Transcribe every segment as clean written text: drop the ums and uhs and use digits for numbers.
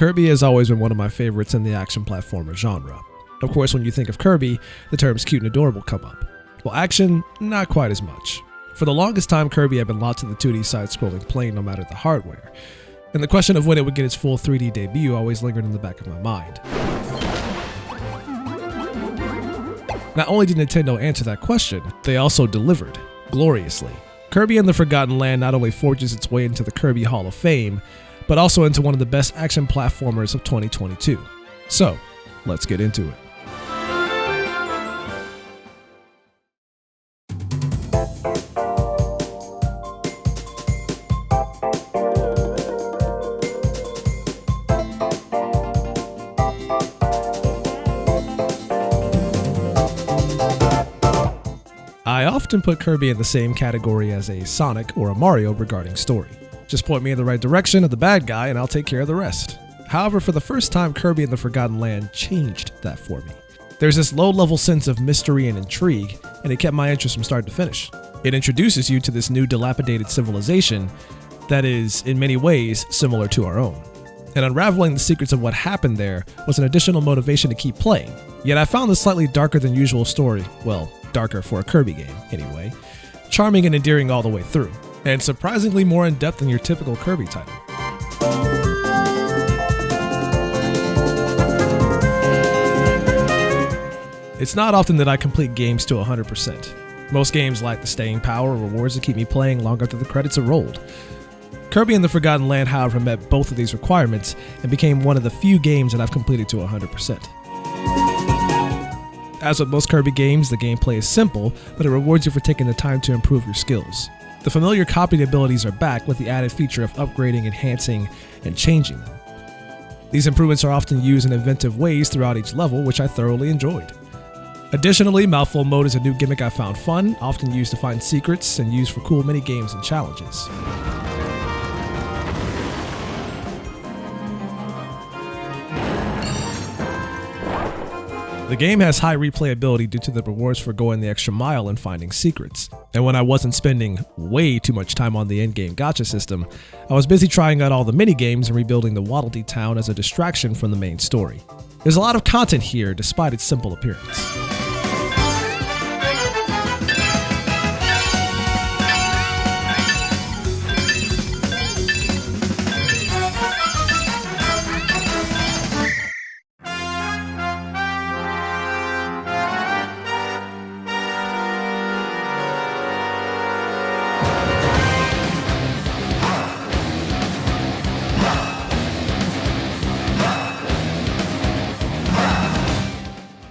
Kirby has always been one of my favorites in the action platformer genre. Of course, when you think of Kirby, the terms cute and adorable come up. Well, action, not quite as much. For the longest time, Kirby had been locked to the 2D side-scrolling plane no matter the hardware, and the question of when it would get its full 3D debut always lingered in the back of my mind. Not only did Nintendo answer that question, they also delivered, gloriously. Kirby and the Forgotten Land not only forges its way into the Kirby Hall of Fame, but also into one of the best action platformers of 2022. So, let's get into it. I often put Kirby in the same category as a Sonic or a Mario regarding story. Just point me in the right direction of the bad guy and I'll take care of the rest. However, for the first time, Kirby and the Forgotten Land changed that for me. There's this low-level sense of mystery and intrigue, and it kept my interest from start to finish. It introduces you to this new dilapidated civilization that is, in many ways, similar to our own. And unraveling the secrets of what happened there was an additional motivation to keep playing. Yet I found the slightly darker than usual story, well, darker for a Kirby game, anyway, charming and endearing all the way through, and surprisingly more in-depth than your typical Kirby title. It's not often that I complete games to 100%. Most games lack the staying power or rewards to keep me playing long after the credits are rolled. Kirby and the Forgotten Land, however, met both of these requirements and became one of the few games that I've completed to 100%. As with most Kirby games, the gameplay is simple, but it rewards you for taking the time to improve your skills. The familiar copying abilities are back with the added feature of upgrading, enhancing, and changing them. These improvements are often used in inventive ways throughout each level, which I thoroughly enjoyed. Additionally, Mouthful Mode is a new gimmick I found fun, often used to find secrets and used for cool mini-games and challenges. The game has high replayability due to the rewards for going the extra mile and finding secrets. And when I wasn't spending way too much time on the endgame gacha system, I was busy trying out all the mini-games and rebuilding the Waddle Dee town as a distraction from the main story. There's a lot of content here despite its simple appearance.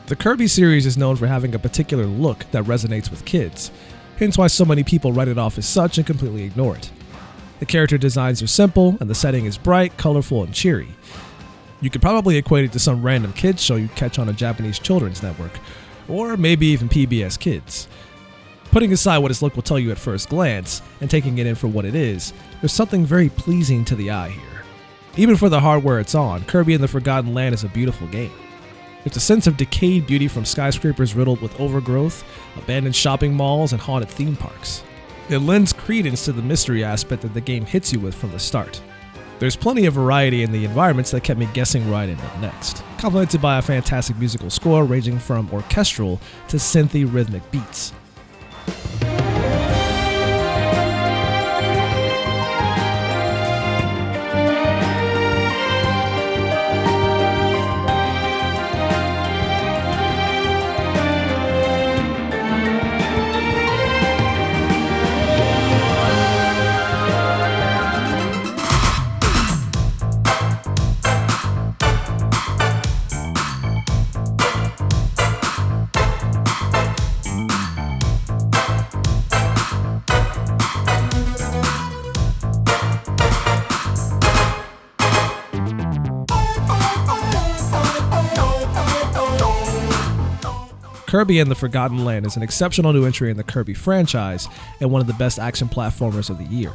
The Kirby series is known for having a particular look that resonates with kids, hence why so many people write it off as such and completely ignore it. The character designs are simple, and the setting is bright, colorful, and cheery. You could probably equate it to some random kids show you catch on a Japanese children's network, or maybe even PBS Kids. Putting aside what its look will tell you at first glance, and taking it in for what it is, there's something very pleasing to the eye here. Even for the hardware it's on, Kirby and the Forgotten Land is a beautiful game. It's a sense of decayed beauty from skyscrapers riddled with overgrowth, abandoned shopping malls, and haunted theme parks. It lends credence to the mystery aspect that the game hits you with from the start. There's plenty of variety in the environments that kept me guessing right in what next, complemented by a fantastic musical score ranging from orchestral to synthy rhythmic beats. Kirby and the Forgotten Land is an exceptional new entry in the Kirby franchise and one of the best action platformers of the year.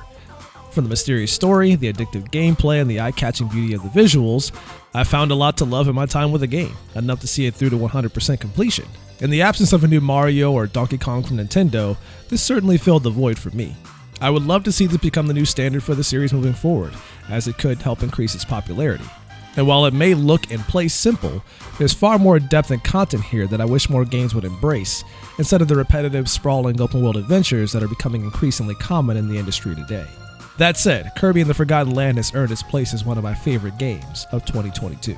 From the mysterious story, the addictive gameplay, and the eye-catching beauty of the visuals, I found a lot to love in my time with the game, enough to see it through to 100% completion. In the absence of a new Mario or Donkey Kong from Nintendo, this certainly filled the void for me. I would love to see this become the new standard for the series moving forward, as it could help increase its popularity. And while it may look and play simple, there's far more depth and content here that I wish more games would embrace, instead of the repetitive, sprawling open-world adventures that are becoming increasingly common in the industry today. That said, Kirby and the Forgotten Land has earned its place as one of my favorite games of 2022.